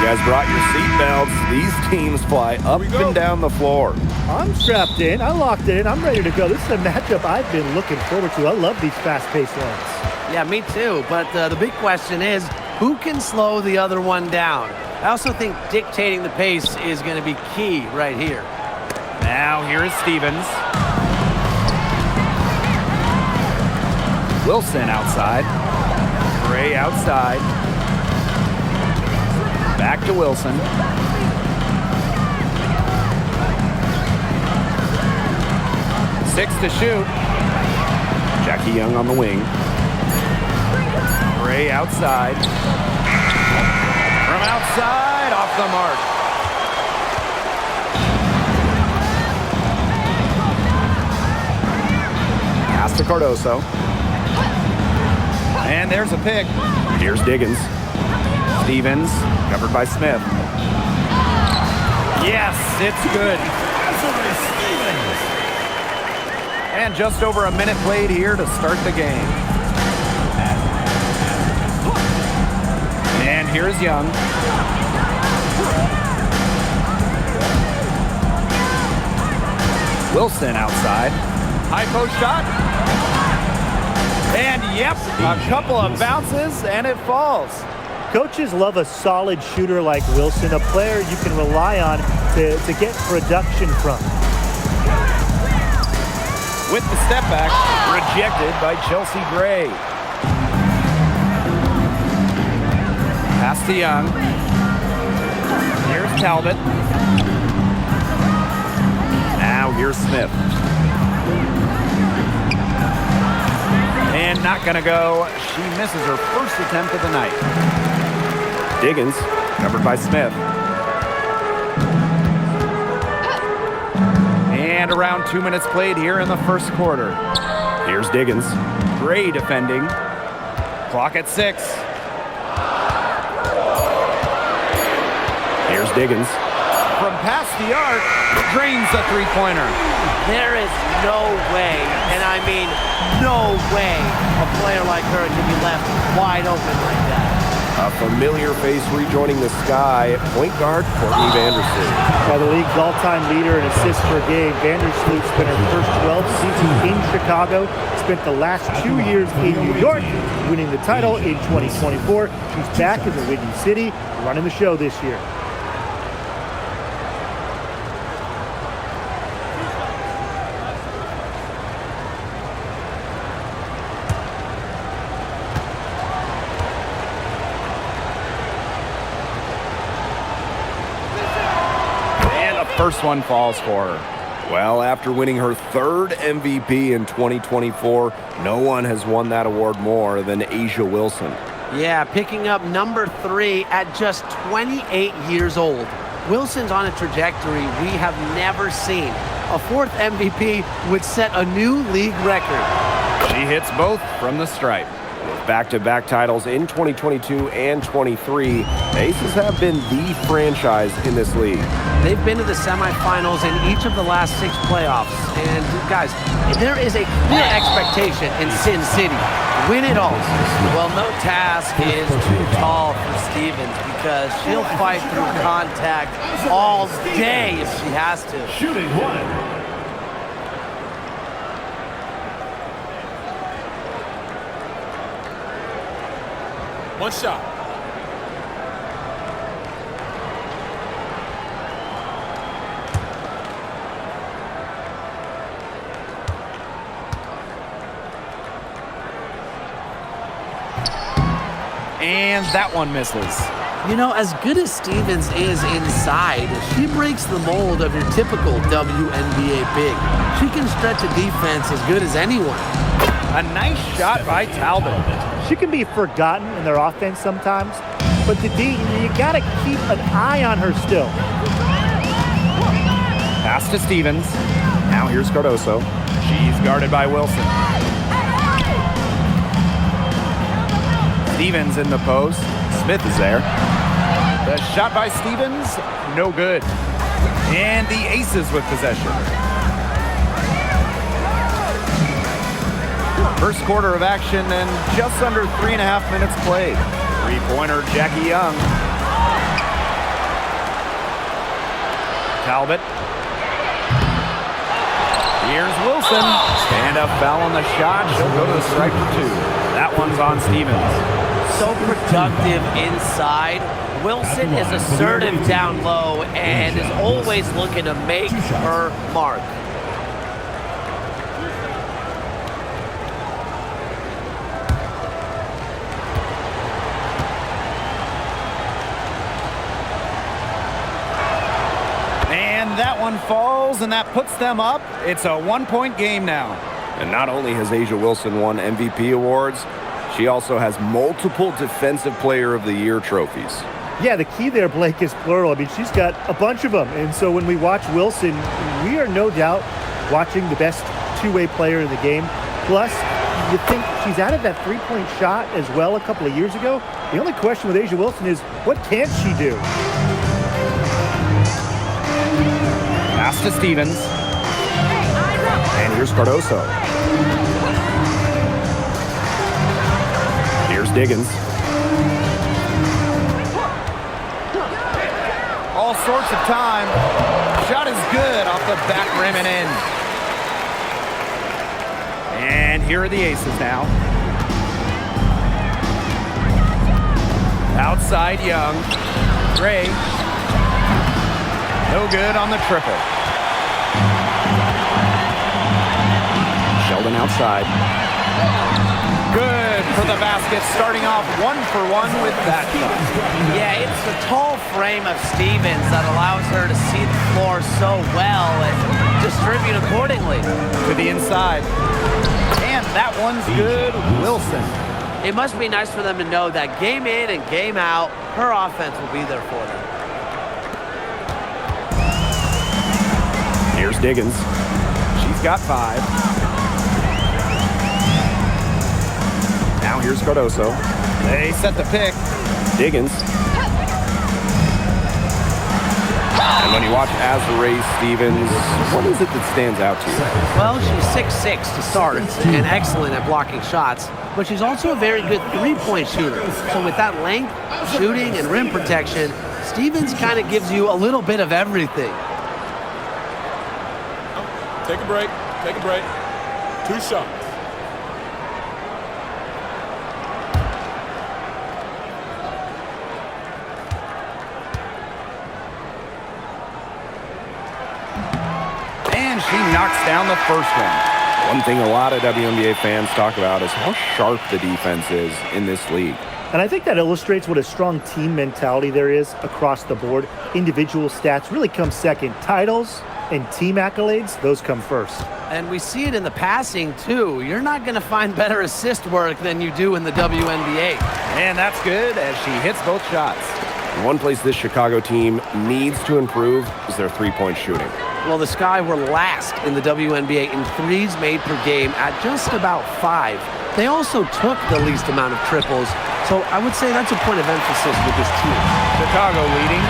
guys brought your seatbelts. These teams fly up and down the floor. I'm strapped in. I locked it in. I'm ready to go. This is a matchup I've been looking forward to. I love these fast-paced ones. Yeah, me too. But the big question is, who can slow the other one down? I also think dictating the pace is going to be key right here. Now here is Stevens. Wilson outside. Gray outside. Back to Wilson. Six to shoot. Jackie Young on the wing. Gray outside. From outside, off the mark. Pass to Cardoso. And there's a pick. Here's Diggins. Stevens, covered by Smith. Yes, it's good. And just over a minute played here to start the game. And here's Young. Wilson outside. High post shot. And yep, a couple of bounces and it falls. Coaches love a solid shooter like Wilson, a player you can rely on to get production from. With the step back, rejected by Chelsea Gray. Pass to Young. Here's Talbot. Now here's Smith. And not gonna go. She misses her first attempt of the night. Diggins, Covered by Smith. And around 2 minutes played here in the first quarter. here's Diggins. Gray defending. Clock at 6. Here's Diggins. From past the arc, drains the three-pointer. There is no way, and I mean no way, a player like her can be left wide open like that. A familiar face rejoining the sky, point guard Courtney Vandersloot. By the league's all-time leader in assists per game, Vandersloot spent her first 12 seasons in Chicago, spent the last 2 years in New York, winning the title in 2024. She's back in the Windy City, running the show this year. First one falls for her. Well, after winning her third MVP in 2024, no one has won that award more than A'ja Wilson. Yeah, picking up number 3 at just 28 years old. Wilson's on a trajectory we have never seen. A 4th MVP would set a new league record. She hits both from the stripe. Back-to-back titles in 2022 and 23, the Aces have been the franchise in this league. They've been to the semifinals in each of the last 6 playoffs. And guys, there is a clear expectation in Sin City. Win it all. Well, no task is too tall for Stevens because she'll fight through contact all day if she has to. Shooting one. One shot. And that one misses. You know, as good as Stevens is inside, she breaks the mold of your typical WNBA big. She can stretch a defense as good as anyone. A nice shot by Talbot. She can be forgotten in their offense sometimes, but the D, you gotta keep an eye on her still. Pass to Stevens. Now here's Cardoso. She's guarded by Wilson. Stevens in the post. Smith is there. The shot by Stevens, no good. And the Aces with possession. First quarter of action and just under 3.5 minutes played. Three-pointer Jackie Young. Talbot. Here's Wilson. Stand-up foul on the shot. She'll go to the strike for 2. That one's on Stevens. So productive inside. Wilson is assertive down low and is always looking to make her mark. And that one falls, and that puts them up. It's a 1-point game now. And not only has A'ja Wilson won MVP awards, she also has multiple Defensive Player of the Year trophies. Yeah, the key there, Blake, is plural. I mean, she's got a bunch of them. And so when we watch Wilson, we are no doubt watching the best two-way player in the game. Plus, you think she's added that three-point shot as well a couple of years ago. The only question with A'ja Wilson is, what can't she do? Pass to Stevens. And here's Cardoso. Here's Diggins. All sorts of time. Shot is good off the back rim and in. And here are the aces now. Outside Young. Gray. No good on the triple. Sheldon outside. Good for the basket, starting off 1-for-1 with that shot. Yeah, it's the tall frame of Stevens that allows her to see the floor so well and distribute accordingly. To the inside. And that one's good, Wilson. It must be nice for them to know that game in and game out, her offense will be there for them. Here's Diggins. She's got 5. Now here's Cardoso. They set the pick. Diggins. And when you watch Azurá Stevens, what is it that stands out to you? Well, she's 6'6" to start and excellent at blocking shots, but she's also a very good three-point shooter. So with that length, shooting, and rim protection, Stevens kind of gives you a little bit of everything. Take a break. Take a break. 2 shots. And she knocks down the first one. One thing a lot of WNBA fans talk about is how sharp the defense is in this league. And I think that illustrates what a strong team mentality there is across the board. Individual stats really come second. Titles and team accolades, those come first. And we see it in the passing, too. You're not going to find better assist work than you do in the WNBA. And that's good as she hits both shots. One place this Chicago team needs to improve is their three-point shooting. Well, the Sky were last in the WNBA in threes made per game at just about 5. They also took the least amount of triples, so I would say that's a point of emphasis with this team. Chicago leading.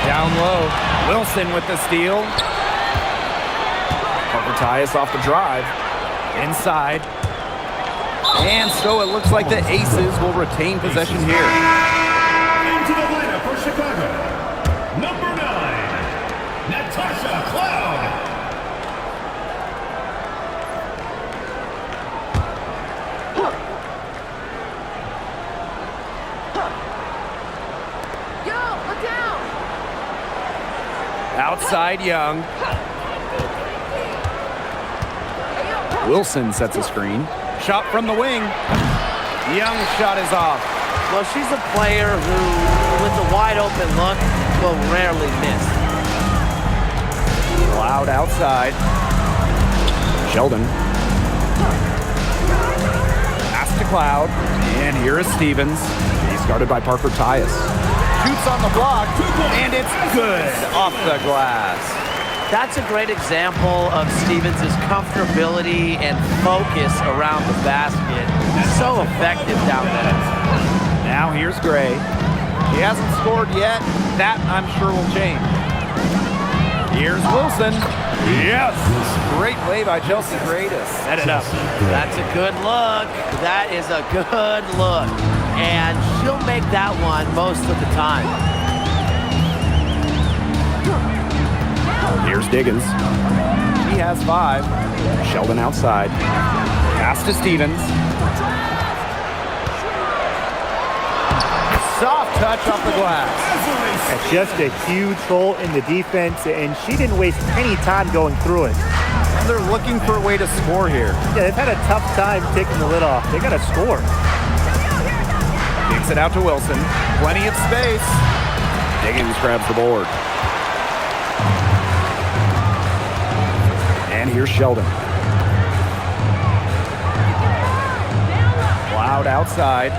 Down low. Wilson with the steal. Parker Tyus off the drive. Inside. And so it looks like the Aces will retain possession here. Into the lineup for Chicago, number 9, Natasha Cloud. Yo, look down. Outside Young. Wilson sets a screen. Shot from the wing. Young's shot is off. Well, she's a player who, with a wide open look, will rarely miss. Cloud outside. Sheldon. Pass to Cloud. And here is Stevens. He's guarded by Parker Tyus. Shoots on the block. And it's good off the glass. That's a great example of Stevens' comfortability and focus around the basket. So effective down there. Now here's Gray. He hasn't scored yet. That, I'm sure, will change. Here's Wilson. Yes! Great play by Chelsea Gray to set it up. That's a good look. That is a good look. And she'll make that one most of the time. Diggins. He has 5. Sheldon outside. Pass to Stevens. Soft touch off the glass. That's just a huge hole in the defense, and she didn't waste any time going through it. And they're looking for a way to score here. Yeah, they've had a tough time taking the lid off. They got to score. Kicks it out to Wilson. Plenty of space. Diggins grabs the board. And here's Sheldon. Cloud outside.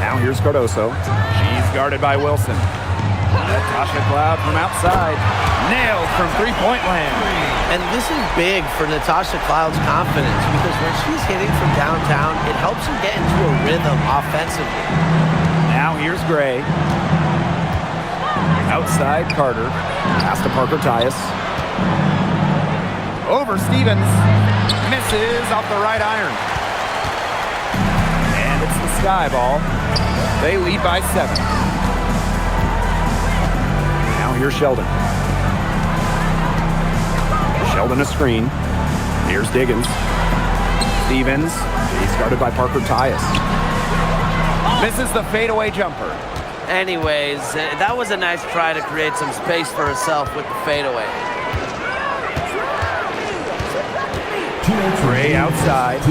Now here's Cardoso. She's guarded by Wilson. Natasha Cloud from outside. Nailed from three-point land. And this is big for Natasha Cloud's confidence because when she's hitting from downtown, it helps her get into a rhythm offensively. Now here's Gray. Outside Carter. Pass to Parker Tyus. Over Stevens. Misses off the right iron. And it's the Sky ball. They lead by 7. Now here's Sheldon. Sheldon a screen. Here's Diggins. Stevens He's guarded by Parker Tyus. misses the fadeaway jumper. Anyways, that was a nice try to create some space for herself with the fadeaway. Gray outside.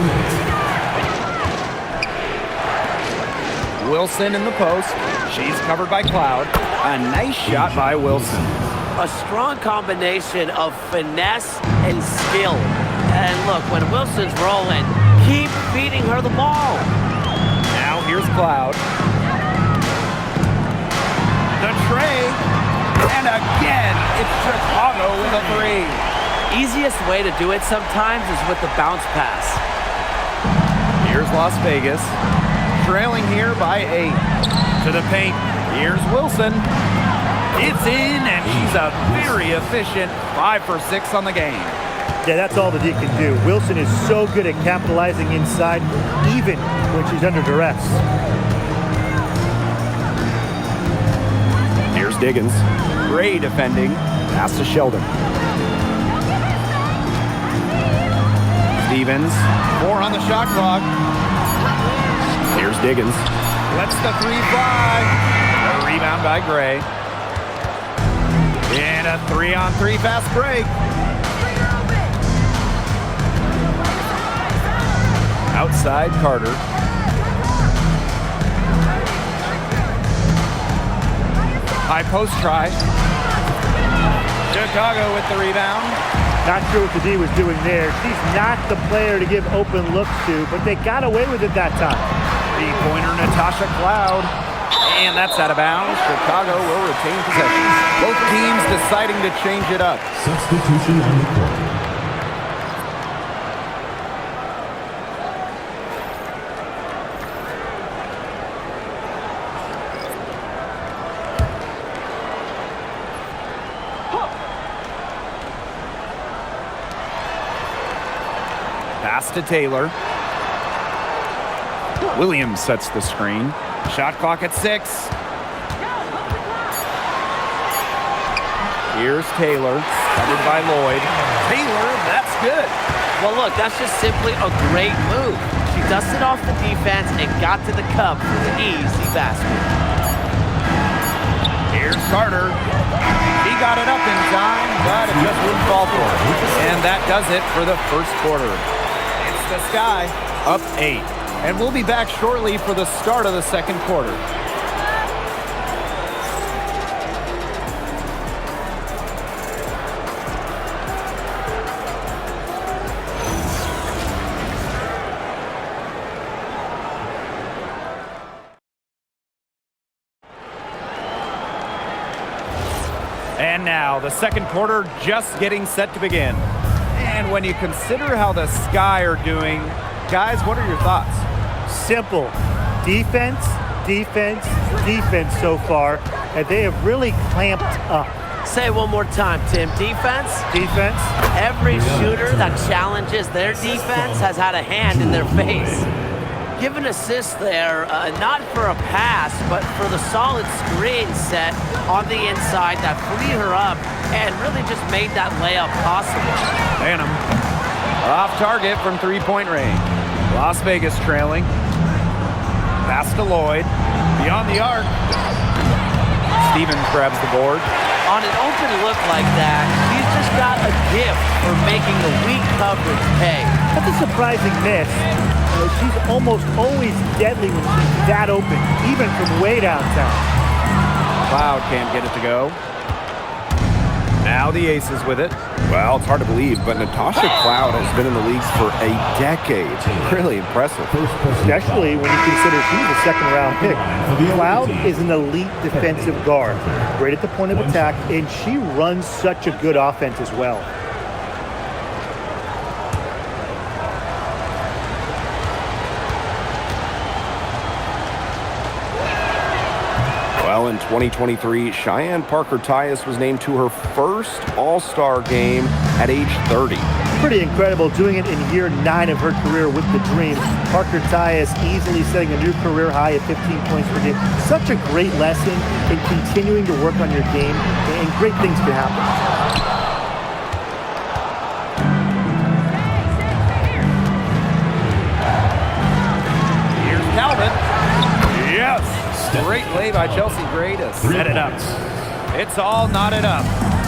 Wilson in the post. She's covered by Cloud. A nice shot by Wilson. A strong combination of finesse and skill. And look, when Wilson's rolling, keep feeding her the ball. Now here's Cloud. The tray. And again, it's Chicago with a 3. Easiest way to do it sometimes is with the bounce pass. Here's Las Vegas. Trailing here by 8. To the paint. Here's Wilson. It's in, and she's a very efficient 5 for 6 on the game. Yeah, that's all that he can do. Wilson is so good at capitalizing inside, even when she's under duress. Here's Diggins. Gray defending. Pass to Sheldon. Stevens. 4 on the shot clock. Here's Diggins. Lets the 3 fly. A rebound by Gray. And a 3-on-3 fast break. Outside Carter. High post try. Chicago with the rebound. Not sure what the D was doing there. She's not the player to give open looks to, but they got away with it that time. 3-pointer Natasha Cloud. And that's out of bounds. Chicago will retain possession. Both teams deciding to change it up. Substitution on the court. Pass to Taylor. Williams sets the screen. Shot clock at 6. Here's Taylor, covered by Lloyd. Taylor, that's good. Well, look, that's just simply a great move. She dusted off the defense and got to the cup for the easy basket. Here's Carter. He got it up in time, but it just wouldn't fall for her. And that does it for the first quarter. It's the Sky, up 8. And we'll be back shortly for the start of the second quarter. And now, the second quarter just getting set to begin. And when you consider how the Sky are doing, guys, what are your thoughts? Simple. Defense, defense, defense so far, and they have really clamped up. Say it one more time, Tim. Defense? Defense, Every shooter that challenges their defense has had a hand in their face. give an assist there, not for a pass, but for the solid screen set on the inside that freed her up and really just made that layup possible. Banham off target from three-point range. Las Vegas trailing. Pass to Lloyd. Beyond the arc. Stevens grabs the board. On an open look like that, she's just got a gift for making the weak coverage pay. That's a surprising miss. She's almost always deadly when she's that open, even from way downtown. Cloud can't get it to go. Now the Aces with it. Well, it's hard to believe, but Natasha Cloud has been in the league for a decade. Really impressive. Especially when you consider she's a second-round pick. Cloud is an elite defensive guard, great at the point of attack, and she runs such a good offense as well. Well, in 2023, Cheyenne Parker-Tyus was named to her first All-Star game at age 30. Pretty incredible, doing it in year 9 of her career with the Dream. Parker-Tyus easily setting a new career high at 15 points per game. Such a great lesson in continuing to work on your game, and great things can happen. Here's Talbot. Yes! Great play by Chelsea Gray to set it up. It's all knotted up.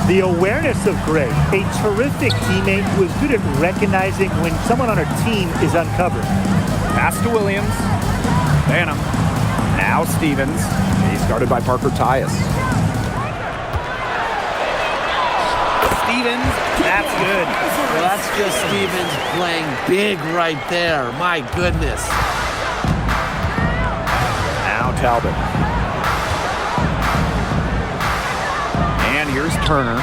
The awareness of Gray, a terrific teammate who is good at recognizing when someone on her team is uncovered. Pass to Williams. Banham. Now Stevens. He's guarded by Parker-Tyus. Stevens. That's good. Well, that's just Stevens playing big right there. My goodness. Now Talbot. And here's Turner.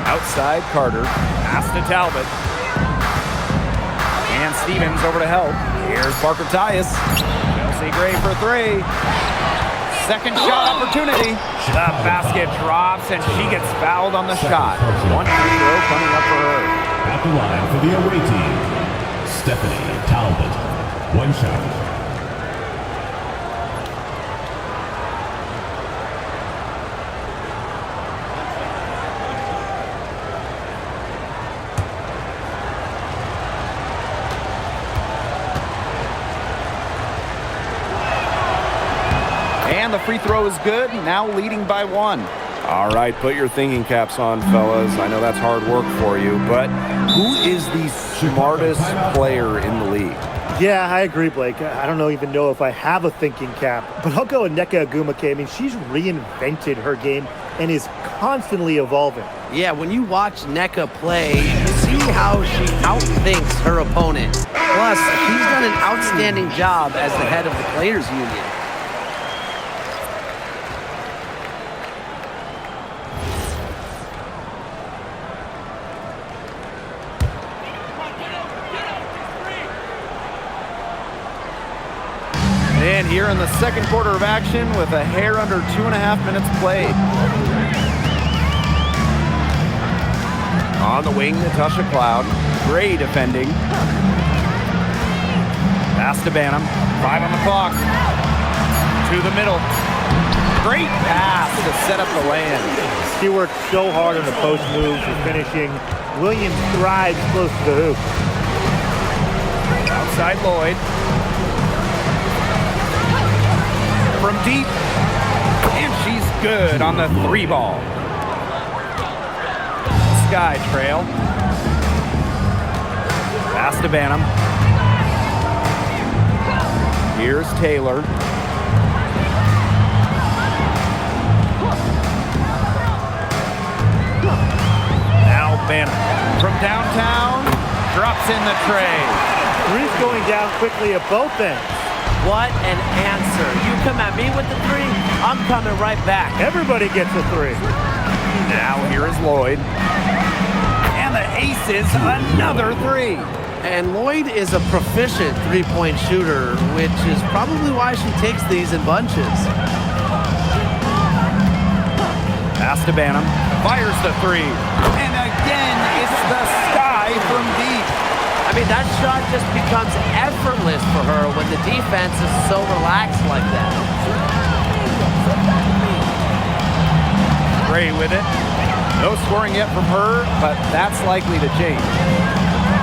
Outside Carter. Pass to Talbot. And Stevens over to help. Here's Parker-Tyus. Chelsea Gray for three. Second shot opportunity. The basket drops and she gets fouled on the shot. One free throw coming up for her. At the line for the away team, Stephanie Talbot. One shot. And the free throw is good, now leading by one. All right, put your thinking caps on, fellas. I know that's hard work for you, but who is the smartest player in the league? Yeah, I agree, Blake. I don't even know if I have a thinking cap, but I'll go with Nneka Agumake. I mean, she's reinvented her game and is constantly evolving. Yeah, when you watch Nneka play, you see how she outthinks her opponent. Plus, she's done an outstanding job as the head of the Players Union. And here in the second quarter of action with a hair under 2.5 minutes played. On the wing, Natasha Cloud. Gray defending. Pass to Banham. 5 on the clock. To the middle. Great pass to set up the land. She worked so hard on the post moves and finishing. Williams thrives close to the hoop. Outside Lloyd. From deep, and she's good on the three ball. Sky trail. Pass to Banham. Here's Taylor. Now Banham from downtown, drops in the tray. Three's going down quickly at both ends. What an answer. You come at me with the three, I'm coming right back. Everybody gets a three. Now here is Lloyd. And the aces, another three. And Lloyd is a proficient three-point shooter, which is probably why she takes these in bunches. Pass to Banham. Fires the three. And again, it's the sky from deep. I mean, that shot just becomes effortless for her when the defense is so relaxed like that. Gray with it. No scoring yet from her, but that's likely to change.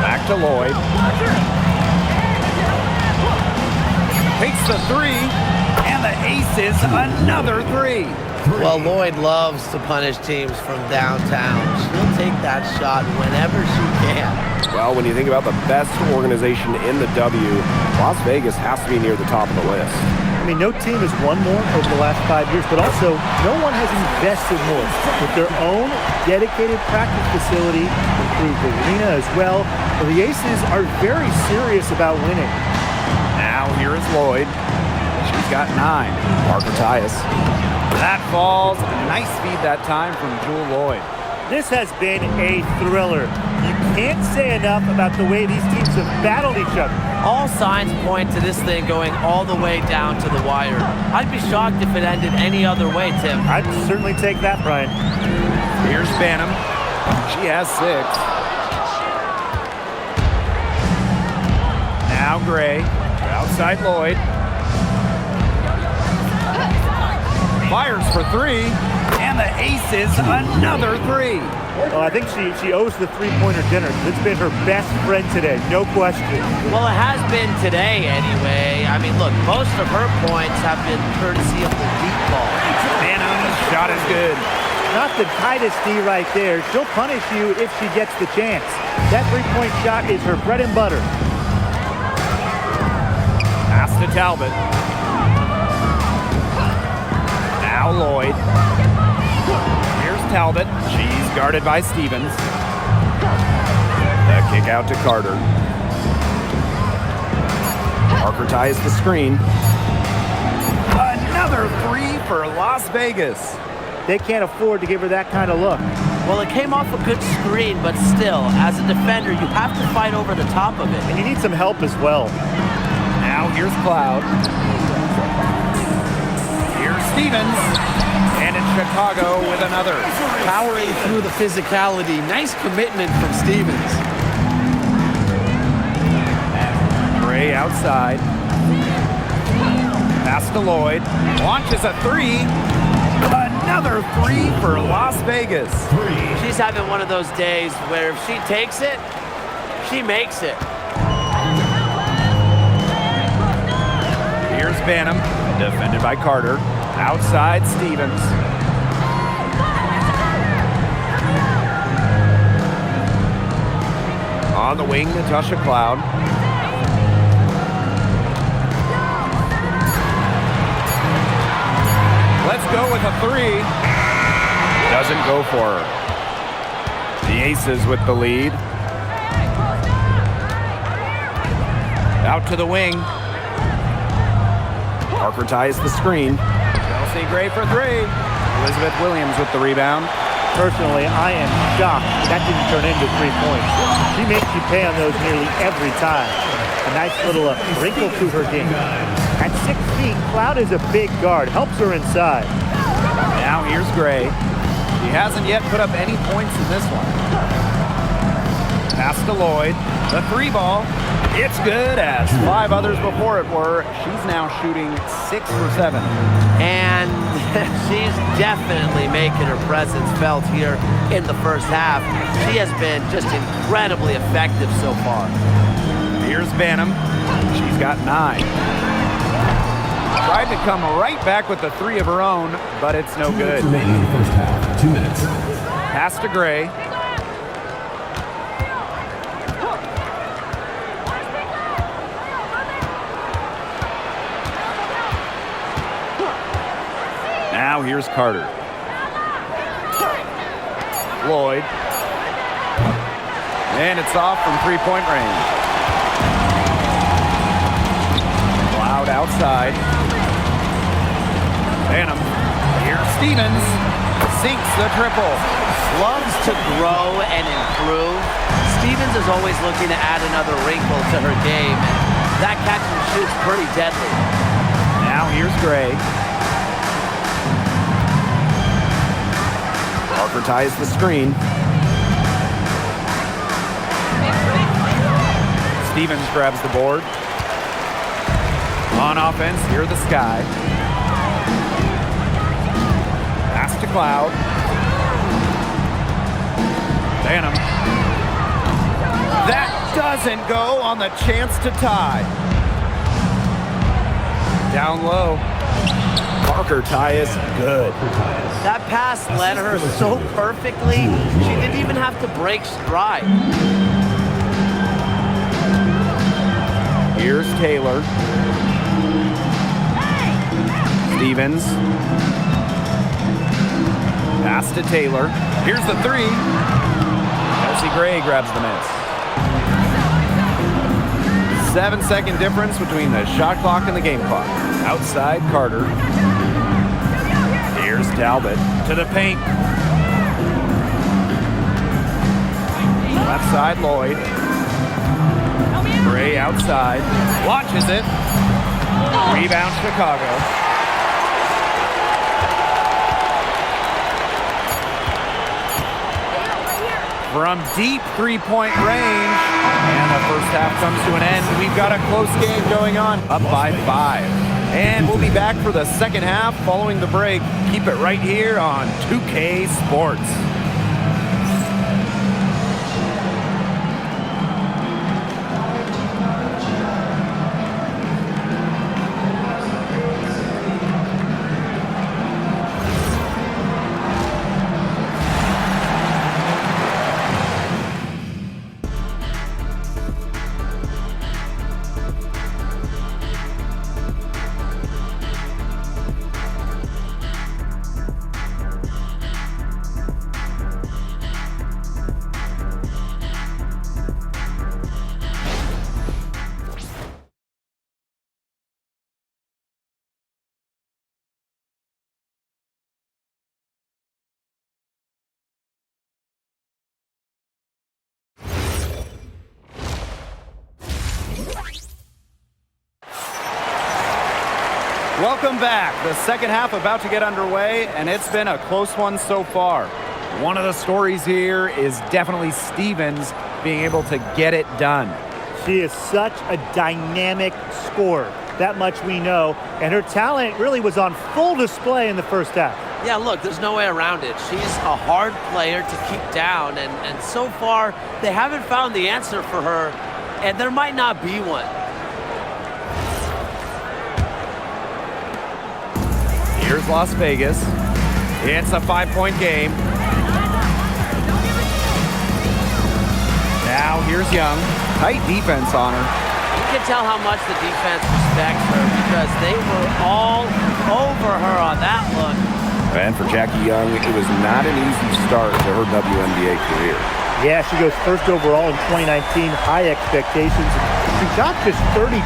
Back to Lloyd. Takes the three, and the aces another three. Well, Lloyd loves to punish teams from downtown. She'll take that shot whenever she can. Well, when you think about the best organization in the W, Las Vegas has to be near the top of the list. I mean, no team has won more over the last 5 years, but also no one has invested more with their own dedicated practice facility, improved arena as well. Well, the Aces are very serious about winning. Now here is Lloyd. She's got 9. Parker Tyus. That falls. Nice feed that time from Jewel Lloyd. This has been a thriller. You can't say enough about the way these teams have battled each other. All signs point to this thing going all the way down to the wire. I'd be shocked if it ended any other way, Tim. I'd certainly take that, Brian. Here's Banham. She has 6. Now Gray. Outside Lloyd. Fires for 3. And the aces another 3. Well, I think she owes the three-pointer dinner. It's been her best friend today, no question. Well, it has been today anyway. I mean, look, most of her points have been courtesy of the deep ball. Banham's shot is good. Not the tightest D right there. She'll punish you if she gets the chance. That three-point shot is her bread and butter. Pass to Talbot. Now Lloyd. Here's Talbot. She's guarded by Stevens. The kick out to Carter. Parker ties the screen. Another 3 for Las Vegas. They can't afford to give her that kind of look. Well, it came off a good screen, but still, as a defender, you have to fight over the top of it. And you need some help as well. Now here's Cloud. Here's Stevens. And in Chicago with another. Powering through the physicality. Nice commitment from Stevens. Gray outside. Pass to Lloyd. Launches a 3. Another 3 for Las Vegas. She's having one of those days where if she takes it, she makes it. Here's Banham, defended by Carter. Outside Stevens. On the wing, Natasha Cloud. Let's go with a 3. Doesn't go for her. The Aces with the lead. Out to the wing. Parker ties the screen. Chelsea Gray for 3. Elizabeth Williams with the rebound. Personally, I am shocked that didn't turn into 3 points. She makes you pay on those nearly every time. A nice little wrinkle to her game. At 6 feet, Cloud is a big guard, helps her inside. Now here's Gray. She hasn't yet put up any points in this one. Pass to Lloyd. The 3 ball. It's good, as 5 others before it were. She's now shooting 6 for 7. And she's definitely making her presence felt here in the first half. She has been just incredibly effective so far. Here's Banham. She's got 9. Tried to come right back with the 3 of her own, but it's no good. Remaining in the first half. 2 minutes. Pass to Gray. Now here's Carter. Lloyd. And it's off from 3-point range. Cloud outside. Banham. Here's Stevens. Sinks the triple. Loves to grow and improve. Stevens is always looking to add another wrinkle to her game. That catch and shoot's pretty deadly. Now here's Gray. Parker ties the screen. Stevens grabs the board. On offense, here the Sky. Pass to Cloud. Phantom. That doesn't go on the chance to tie. Down low. Parker Tyus, good. That pass led her so perfectly, she didn't even have to break stride. Here's Taylor. Stevens. Pass to Taylor. Here's the three. Chelsea Gray grabs the miss. 7-second difference between the shot clock and the game clock. Outside Carter. Here's Talbot to the paint. Left side Lloyd. Gray outside. Launches it. Rebound Chicago. From deep three-point range. And the first half comes to an end. We've got a close game going on. Up by 5. And we'll be back for the second half following the break. Keep it right here on 2K Sports. Welcome back. The second half about to get underway, and it's been a close one so far. One of the stories here is definitely Stevens being able to get it done. She is such a dynamic scorer. That much we know. And her talent really was on full display in the first half. Yeah, look, there's no way around it. She's a hard player to keep down, and so far, they haven't found the answer for her, and there might not be one. Here's Las Vegas. It's a 5-point game. Now here's Young. Tight defense on her. You can tell how much the defense respects her because they were all over her on that look. And for Jackie Young, it was not an easy start to her WNBA career. Yeah, she goes first overall in 2019, high expectations. She shot just 32%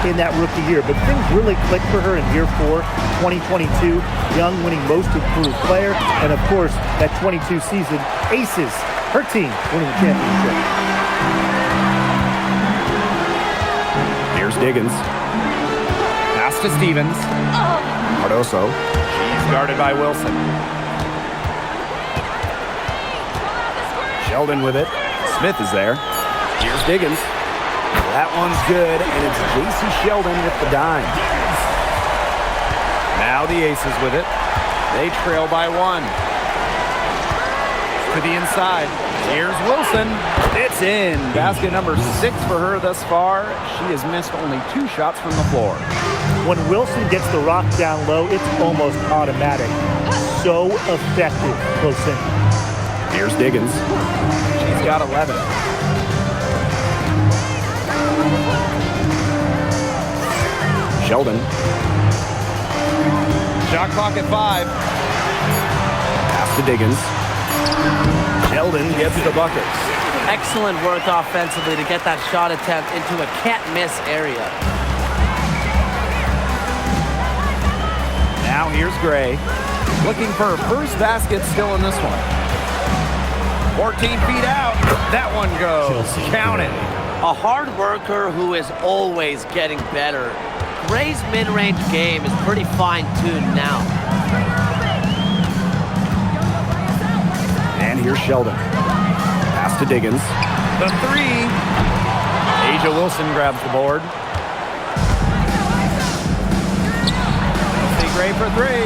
in that rookie year, but things really clicked for her in year 4, 2022. Young winning most improved player, and of course, that 22 season, Aces, her team winning the championship. Here's Diggins. Pass to Stevens. Cardoso. She's guarded by Wilson. Sheldon with it. Smith is there. Here's Diggins. That one's good, and it's J.C. Sheldon with the dime. Now the Aces with it. They trail by 1. To the inside. Here's Wilson. It's in. Basket number 6 for her thus far. She has missed only 2 shots from the floor. When Wilson gets the rock down low, it's almost automatic. So effective close in. Here's Diggins. She's got 11. Sheldon. Shot clock at 5. Pass to Diggins. Sheldon gets the bucket. Excellent work offensively to get that shot attempt into a can't-miss area. Now here's Gray. Looking for her first basket still in this one. 14 feet out. That one goes. Count it. A hard worker who is always getting better. Gray's mid-range game is pretty fine-tuned now. And here's Sheldon. Pass to Diggins. The 3. Asia Wilson grabs the board. Chelsea Gray for three.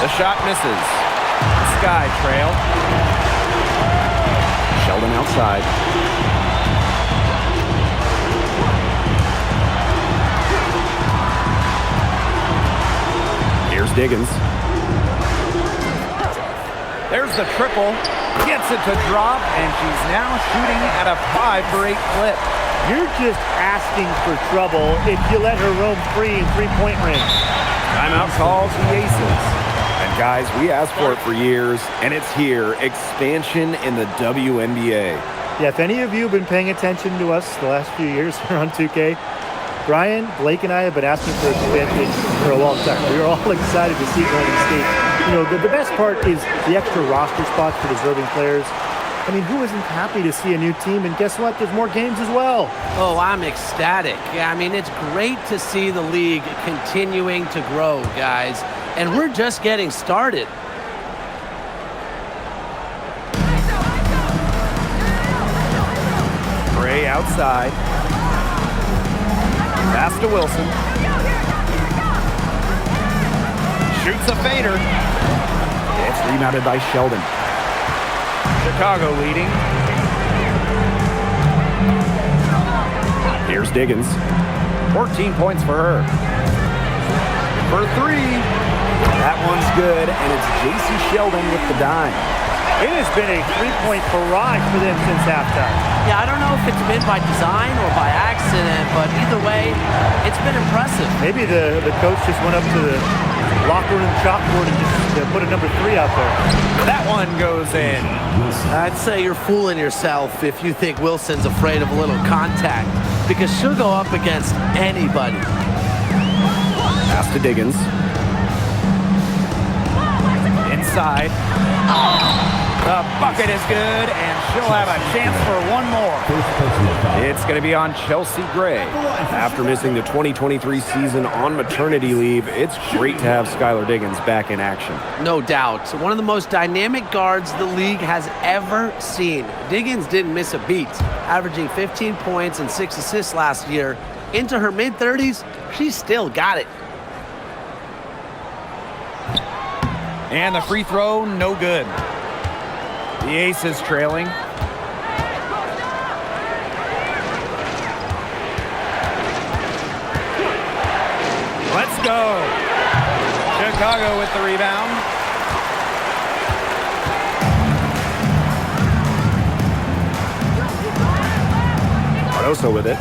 The shot misses. Sky trail. Sheldon outside. Here's Diggins. There's the triple. Gets it to drop, and she's now shooting at a 5-for-8 clip. You're just asking for trouble if you let her roam free in three-point range. Timeout calls the Aces. And guys, we asked for it for years, and it's here. Expansion in the WNBA. Yeah, if any of you have been paying attention to us the last few years here on 2K, Brian, Blake, and I have been asking for expansion for a long time. We are all excited to see Golden State. You know, the best part is the extra roster spots for deserving players. I mean, who isn't happy to see a new team? And guess what? There's more games as well. Oh, I'm ecstatic. I mean, it's great to see the league continuing to grow, guys. And we're just getting started. Gray outside. Pass to Wilson. Shoots a fader. It's rebounded by Sheldon. Chicago leading. Here's Diggins. 14 points for her. For three. That one's good, and it's J.C. Sheldon with the dime. It has been a three-point barrage for them since halftime. Yeah, I don't know if it's been by design or by accident, but either way, it's been impressive. Maybe the coach just went up to the locker room chalkboard and just put a number 3 out there. That one goes in. I'd say you're fooling yourself if you think Wilson's afraid of a little contact, because she'll go up against anybody. Pass to Diggins. Inside. The bucket is good, and she'll have a chance for one more. It's going to be on Chelsea Gray. After missing the 2023 season on maternity leave, it's great to have Skylar Diggins back in action. No doubt. One of the most dynamic guards the league has ever seen. Diggins didn't miss a beat, averaging 15 points and 6 assists last year. Into her mid-30s, she's still got it. And the free throw, no good. The Aces trailing. Let's go. Chicago with the rebound. Cardoso with it.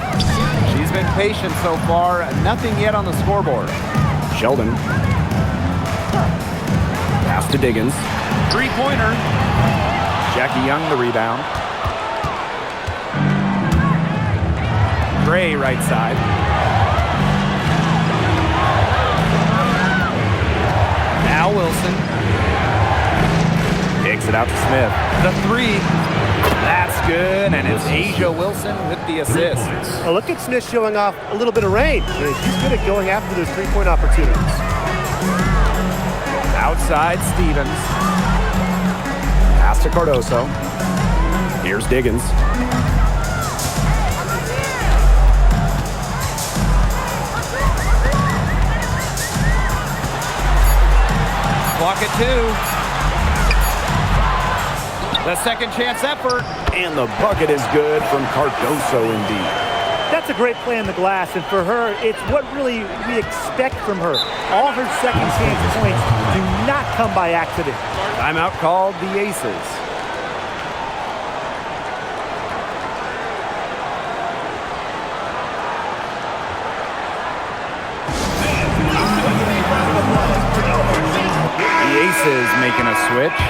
She's been patient so far. Nothing yet on the scoreboard. Sheldon. Pass to Diggins. Three-pointer. Jackie Young the rebound. Gray right side. Now Wilson. Kicks it out to Smith. The three. That's good, and it's Asia Wilson with the assist. Well, look at Smith showing off a little bit of range. She's good at going after those three-point opportunities. Outside Stevens. Pass to Cardoso. Here's Diggins. Clock at 2. The second chance effort. And the bucket is good from Cardoso indeed. That's a great play on the glass, and for her, it's what really we expect from her. All her second chance points do not come by accident. Timeout called the Aces. The Aces making a switch.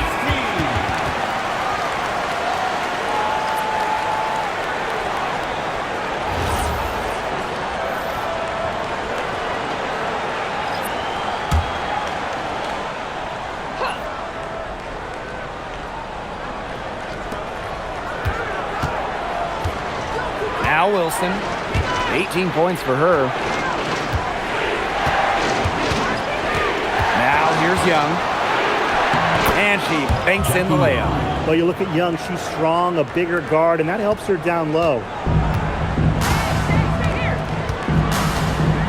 Now Wilson, 18 points for her. Now here's Young, and she banks in the layup. Well, you look at Young, she's strong, a bigger guard, and that helps her down low.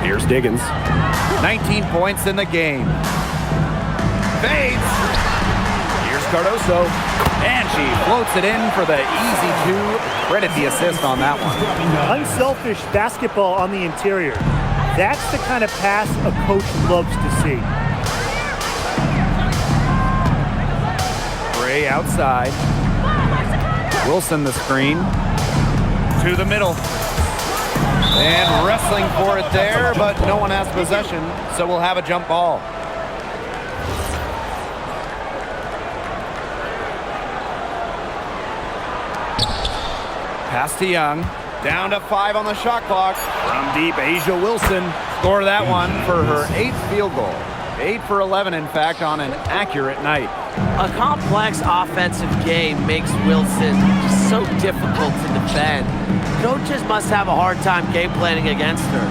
Here's Diggins. 19 points in the game. Fades. Here's Cardoso. And she floats it in for the easy two. Credit the assist on that one. Unselfish basketball on the interior. That's the kind of pass a coach loves to see. Gray outside. Wilson the screen. To the middle. And wrestling for it there, but no one has possession, so we'll have a jump ball. Pass to Young. Down to 5 on the shot clock. From deep, Asia Wilson. Score that one for her 8th field goal. 8 for 11, in fact, on an accurate night. A complex offensive game makes Wilson just so difficult to defend. Coaches must have a hard time game planning against her.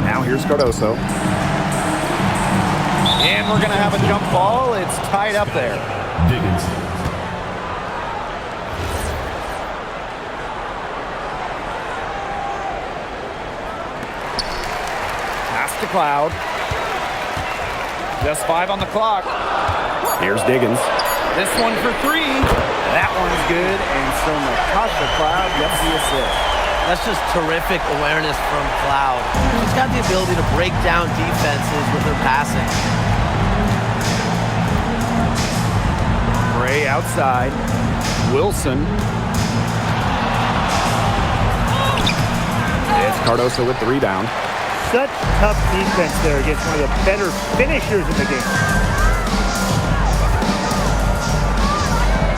Now here's Cardoso. And we're going to have a jump ball. It's tied up there. Diggins. Pass to Cloud. Just 5 on the clock. Here's Diggins. This one for 3. That one's good. And so Natasha Cloud gets the assist. That's just terrific awareness from Cloud. She's got the ability to break down defenses with her passing. Gray outside. Wilson. It's Cardoso with the rebound. Such tough defense there against one of the better finishers in the game.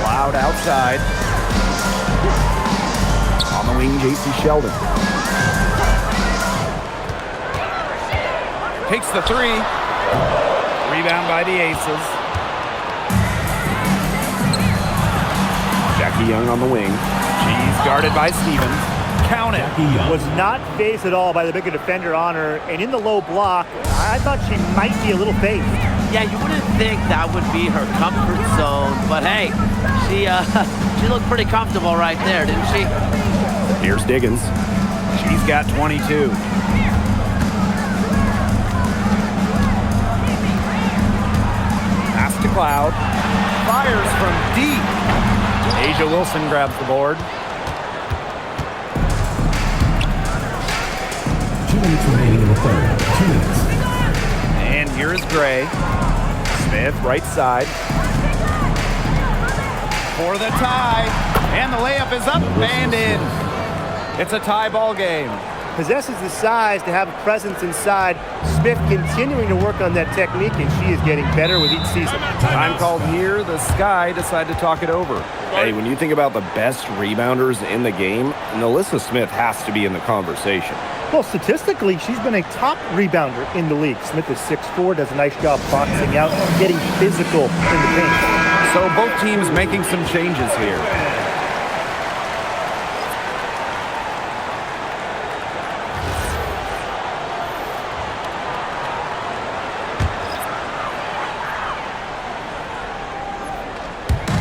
Cloud outside. On the wing, J.C. Sheldon. Takes the 3. Rebound by the Aces. Jackie Young on the wing. She's guarded by Stevens. Count it. Was not phased at all by the bigger defender on her. And in the low block, I thought she might be a little phased. Yeah, you wouldn't think that would be her comfort zone, but hey, she looked pretty comfortable right there, didn't she? Here's Diggins. She's got 22. Pass to Cloud. Fires from deep. Asia Wilson grabs the board. 2 minutes remaining in the third. 2 minutes. And here is Gray. Smith, right side. For the tie. And the layup is up and in. It's a tie ball game. Possesses the size to have a presence inside. Smith continuing to work on that technique, and she is getting better with each season. Time called here. The Sky decide to talk it over. Hey, when you think about the best rebounders in the game, Alyssa Smith has to be in the conversation. Well, statistically, she's been a top rebounder in the league. Smith is 6'4", does a nice job boxing out, getting physical in the paint. So both teams making some changes here.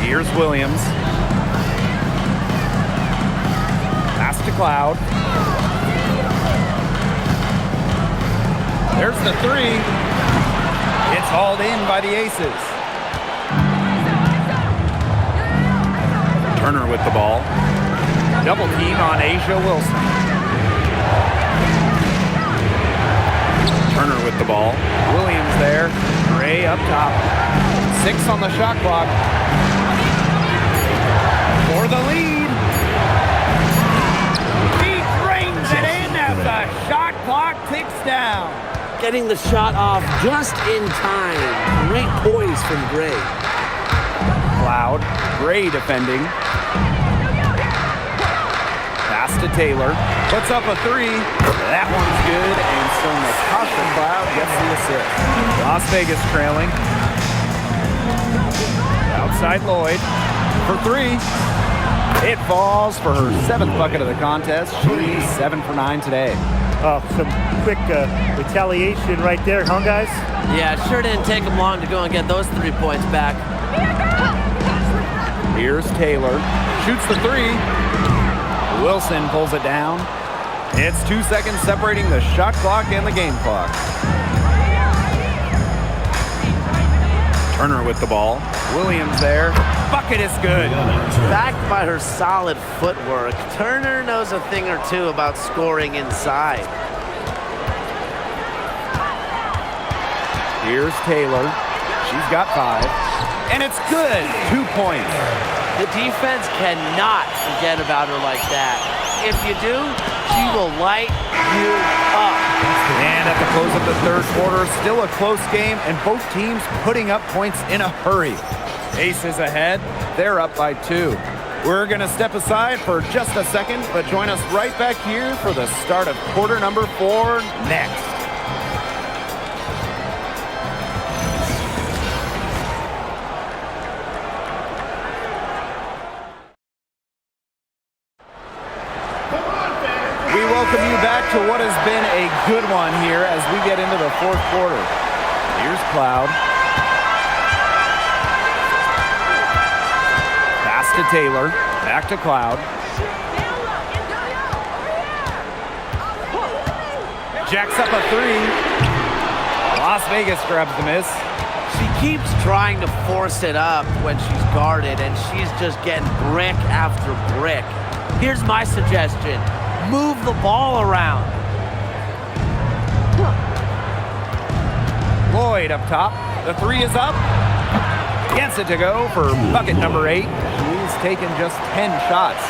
Here's Williams. Pass to Cloud. There's the 3. It's hauled in by the Aces. Turner with the ball. Double team on Asia Wilson. Turner with the ball. Williams there. Gray up top. 6 on the shot clock. For the lead. He brings it in as the shot clock ticks down. Getting the shot off just in time. Great poise from Gray. Cloud. Gray defending. Pass to Taylor. Puts up a 3. That one's good. And so Natasha Cloud gets the assist. Las Vegas trailing. Outside Lloyd. For 3. It falls for her 7th bucket of the contest. She's 7 for 9 today. Some quick retaliation right there, huh, guys? Yeah, it sure didn't take them long to go and get those 3 points back. Here's Taylor. Shoots the 3. Wilson pulls it down. It's 2 seconds separating the shot clock and the game clock. Turner with the ball. Williams there. Bucket is good. Backed by her solid footwork, Turner knows a thing or two about scoring inside. Here's Taylor. She's got 5. And it's good. 2 points. The defense cannot forget about her like that. If you do, she will light you up. And at the close of the third quarter, still a close game, and both teams putting up points in a hurry. Aces ahead. They're up by 2. We're going to step aside for just a second, but join us right back here for the start of quarter number 4 next. We welcome you back to what has been a good one here as we get into the fourth quarter. Here's Cloud. Pass to Taylor. Back to Cloud. Jacks up a 3. Las Vegas grabs the miss. She keeps trying to force it up when she's guarded, and she's just getting brick after brick. Here's my suggestion. Move the ball around. Lloyd up top. The 3 is up. Gets it to go for bucket number 8. She's taken just 10 shots.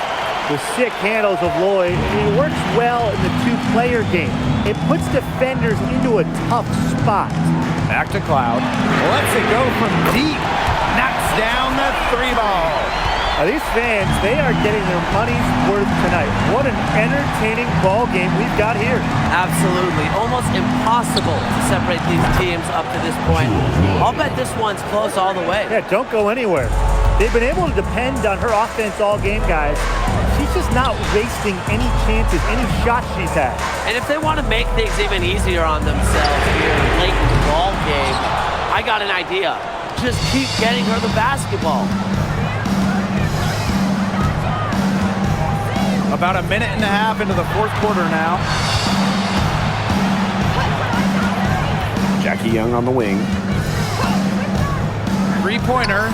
The sick handles of Lloyd, and it works well in the two-player game. It puts defenders into a tough spot. Back to Cloud. Lets it go from deep. Knocks down the 3 ball. Now, these fans, they are getting their money's worth tonight. What an entertaining ball game we've got here. Absolutely. Almost impossible to separate these teams up to this point. I'll bet this one's close all the way. Yeah, don't go anywhere. They've been able to depend on her offense all game, guys. She's just not wasting any chances, any shots she's had. And if they want to make things even easier on themselves here late in the ball game, I got an idea. Just keep getting her the basketball. About a minute and a half into the fourth quarter now. Jackie Young on the wing. 3-pointer.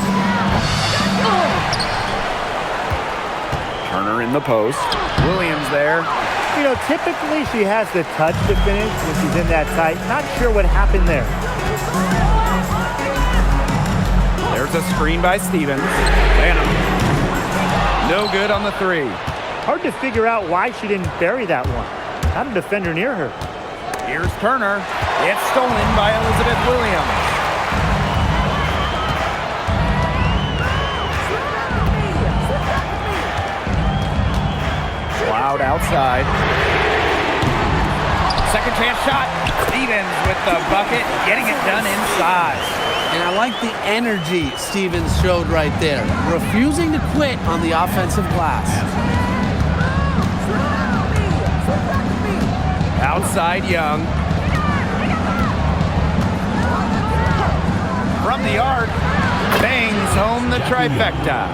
Turner in the post. Williams there. You know, typically she has the touch to finish when she's in that tight. Not sure what happened there. There's a screen by Stevens. Lanham. No good on the 3. Hard to figure out why she didn't bury that one. Not a defender near her. Here's Turner. It's stolen by Elizabeth Williams. Cloud outside. Second chance shot. Stevens with the bucket, getting it done inside. And I like the energy Stevens showed right there, refusing to quit on the offensive glass. Outside Young. From the arc, bangs home the trifecta.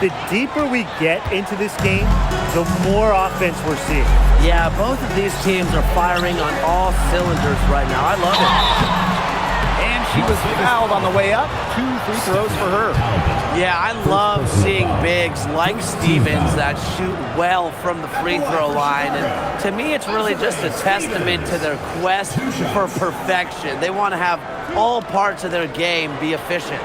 The deeper we get into this game, the more offense we're seeing. Yeah, both of these teams are firing on all cylinders right now. I love it. And she was fouled on the way up. 2 free throws for her. Yeah, I love seeing bigs like Stevens that shoot well from the free throw line. And to me, it's really just a testament to their quest for perfection. They want to have all parts of their game be efficient.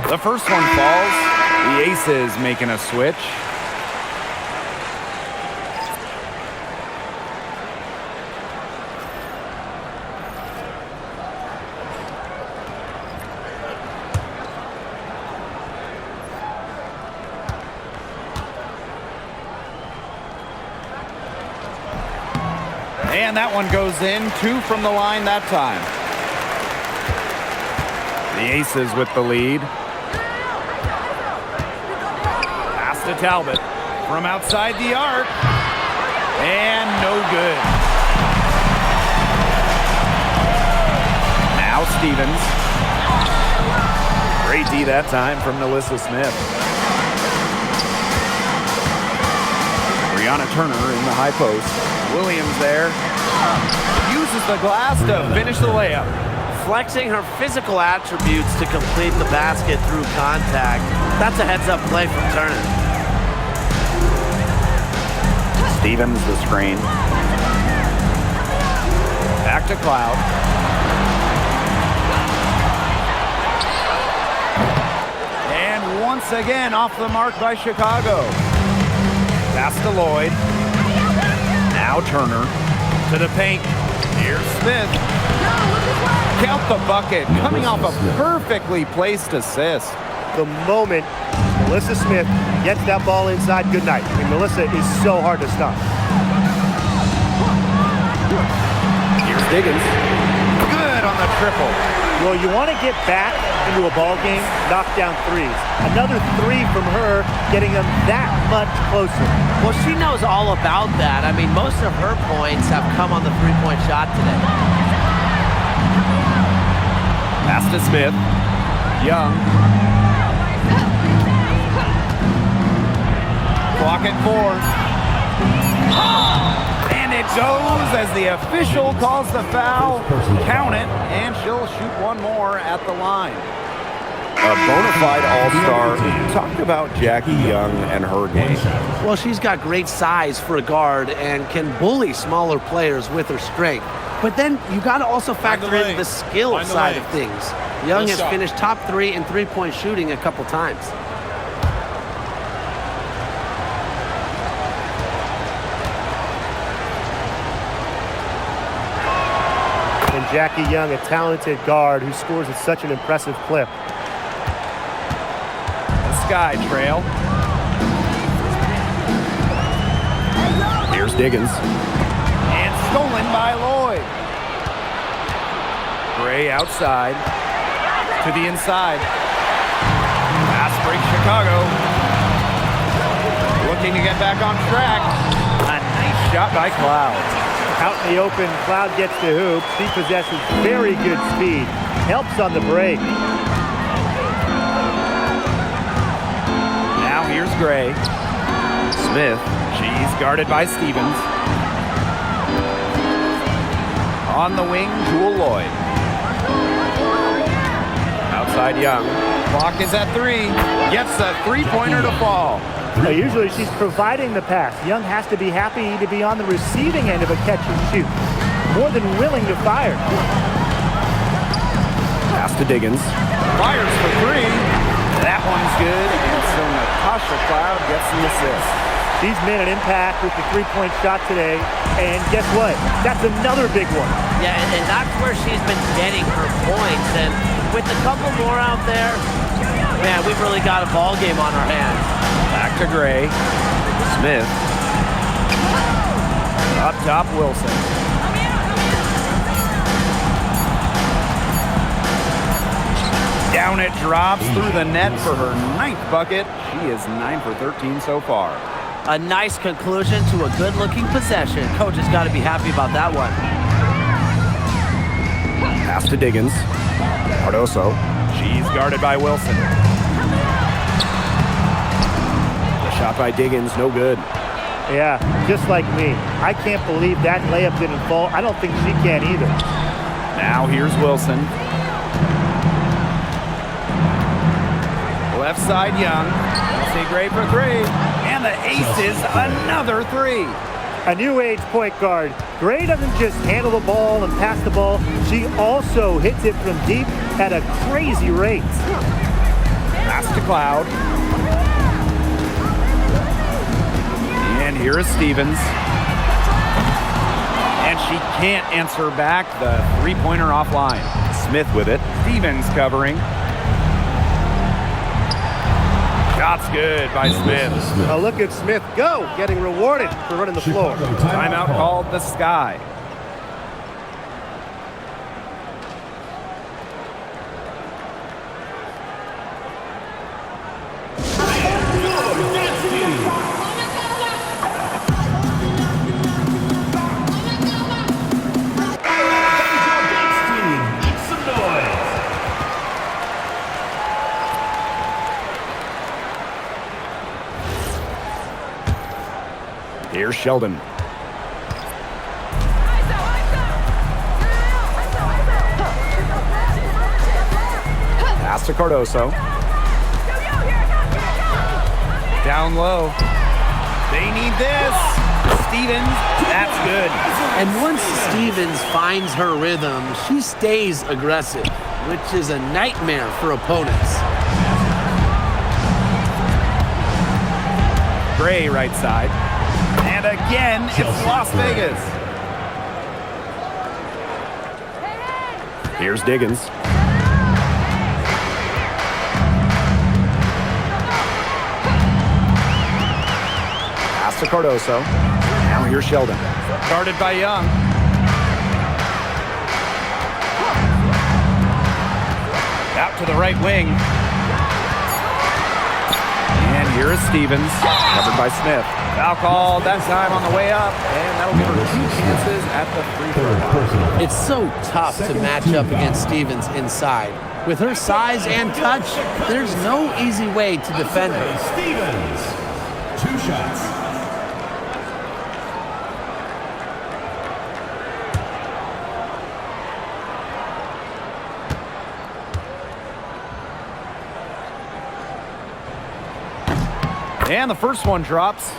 The first one falls. The Aces making a switch. And that one goes in. 2 from the line that time. The Aces with the lead. Pass to Talbot. From outside the arc. And no good. Now Stevens. Great D that time from Melissa Smith. Brianna Turner in the high post. Williams there. Uses the glass to finish the layup. Flexing her physical attributes to complete the basket through contact. That's a heads-up play from Turner. Stevens the screen. Back to Cloud. And once again off the mark by Chicago. Pass to Lloyd. Now Turner to the paint. Here's Smith. Count the bucket, coming off a perfectly placed assist. The moment Melissa Smith gets that ball inside, good night. I mean, Melissa is so hard to stop. Here's Diggins. Good on the triple. Well, you want to get back into a ball game, knock down threes. Another three from her, getting them that much closer. Well, she knows all about that. I mean, most of her points have come on the three-point shot today. Pass to Smith. Young. Clock at 4. And it goes as the official calls the foul. Count it, and she'll shoot one more at the line. A bona fide all-star. Talk about Jackie Young and her game. Well, she's got great size for a guard and can bully smaller players with her strength. But then you got to also factor in the skill side of things. Young has finished top 3 in three-point shooting a couple times. And Jackie Young, a talented guard who scores at such an impressive clip. The Sky Trail. Here's Diggins. And stolen by Lloyd. Gray outside. To the inside. Pass break Chicago. Looking to get back on track. A nice shot by Cloud. Out in the open, Cloud gets the hoop. She possesses very good speed. Helps on the break. Now here's Gray. Smith. She's guarded by Stevens. On the wing, Jewel Lloyd. Outside Young. Clock is at 3. Gets a three-pointer to fall. Now, usually she's providing the pass. Young has to be happy to be on the receiving end of a catch and shoot. More than willing to fire. Pass to Diggins. Fires for 3. That one's good. And so Natasha Cloud gets the assist. She's made an impact with the three-point shot today. And guess what? That's another big one. Yeah, and that's where she's been getting her points. And with a couple more out there, man, we've really got a ball game on our hands. Back to Gray. Smith. Up top, Wilson. Down it drops through the net for her 9th bucket. She is 9 for 13 so far. A nice conclusion to a good-looking possession. Coach has got to be happy about that one. Pass to Diggins. Cardoso. She's guarded by Wilson. The shot by Diggins, no good. Yeah, just like me. I can't believe that layup didn't fall. I don't think she can either. Now here's Wilson. Left side Young. Kelsey Gray for 3. And the ace is another 3. A new age point guard. Gray doesn't just handle the ball and pass the ball. She also hits it from deep at a crazy rate. Pass to Cloud. And here is Stevens. And she can't answer back the three-pointer offline. Smith with it. Stevens covering. Shot's good by Smith. Now look at Smith go, getting rewarded for running the floor. Timeout called the Sky. Here's Sheldon. Pass to Cardoso. Down low. They need this. Stevens, that's good. And once Stevens finds her rhythm, she stays aggressive, which is a nightmare for opponents. Gray right side. And again, it's Las Vegas. Here's Diggins. Pass to Cardoso. Now here's Sheldon. Guarded by Young. Out to the right wing. And here is Stevens, covered by Smith. Foul called that time on the way up, and that'll give her 2 chances at the free throw line. It's so tough to match up against Stevens inside. With her size and touch, there's no easy way to defend her. Stevens, 2 shots. And the first one drops.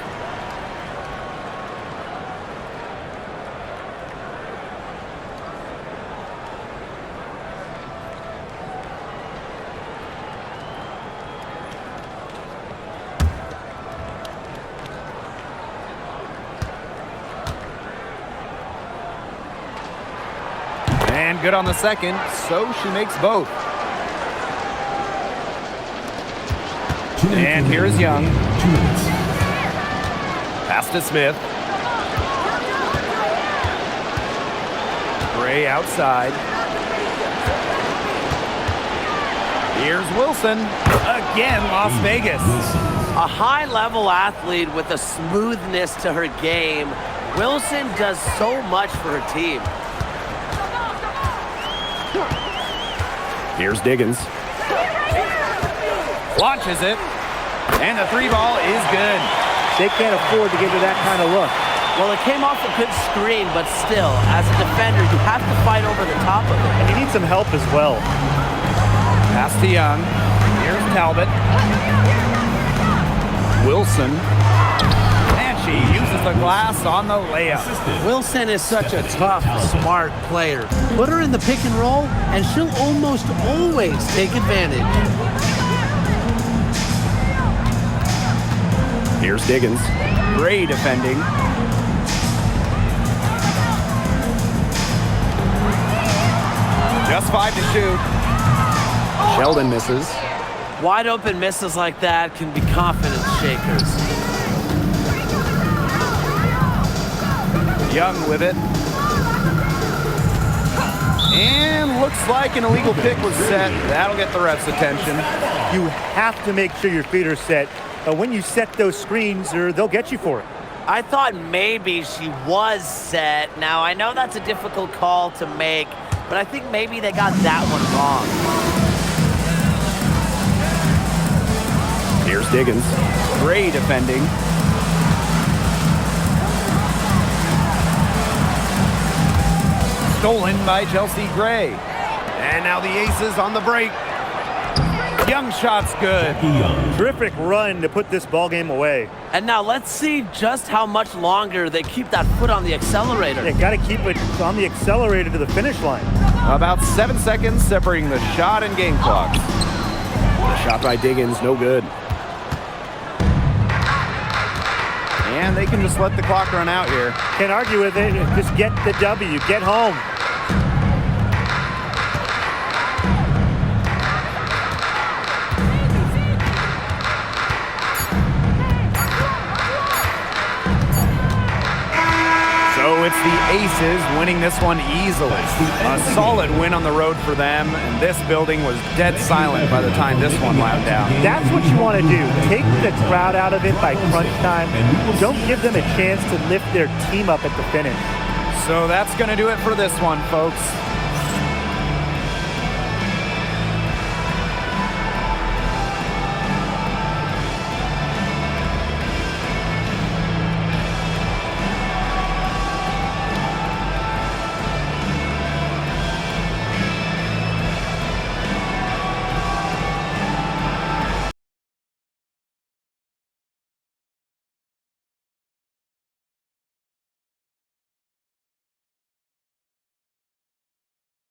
And good on the second, so she makes both. And here is Young. 2 minutes. Pass to Smith. Gray outside. Here's Wilson. Again, Las Vegas. A high-level athlete with a smoothness to her game, Wilson does so much for her team. Here's Diggins. Launches it. And the 3 ball is good. They can't afford to give her that kind of look. Well, it came off a good screen, but still, as a defender, you have to fight over the top of it. And you need some help as well. Pass to Young. Here's Talbot. Wilson. And she uses the glass on the layup. Wilson is such a tough, smart player. Put her in the pick and roll, and she'll almost always take advantage. Here's Diggins. Gray defending. Just 5 to shoot. Sheldon misses. Wide open misses like that can be confidence shakers. Young with it. And looks like an illegal pick was set. That'll get the ref's attention. You have to make sure your feet are set. When you set those screens, or they'll get you for it. I thought maybe she was set. Now, I know that's a difficult call to make, but I think maybe they got that one wrong. Here's Diggins. Gray defending. Stolen by Chelsea Gray. And now the Aces on the break. Young shot's good. Terrific run to put this ball game away. And now let's see just how much longer they keep that foot on the accelerator. They got to keep it on the accelerator to the finish line. About 7 seconds separating the shot and game clock. The shot by Diggins, no good. And they can just let the clock run out here. Can't argue with it. Just get the W. Get home. So it's the Aces winning this one easily. A solid win on the road for them, and this building was dead silent by the time this one wound down. That's what you want to do. Take the crowd out of it by crunch time. Don't give them a chance to lift their team up at the finish. So that's going to do it for this one, folks.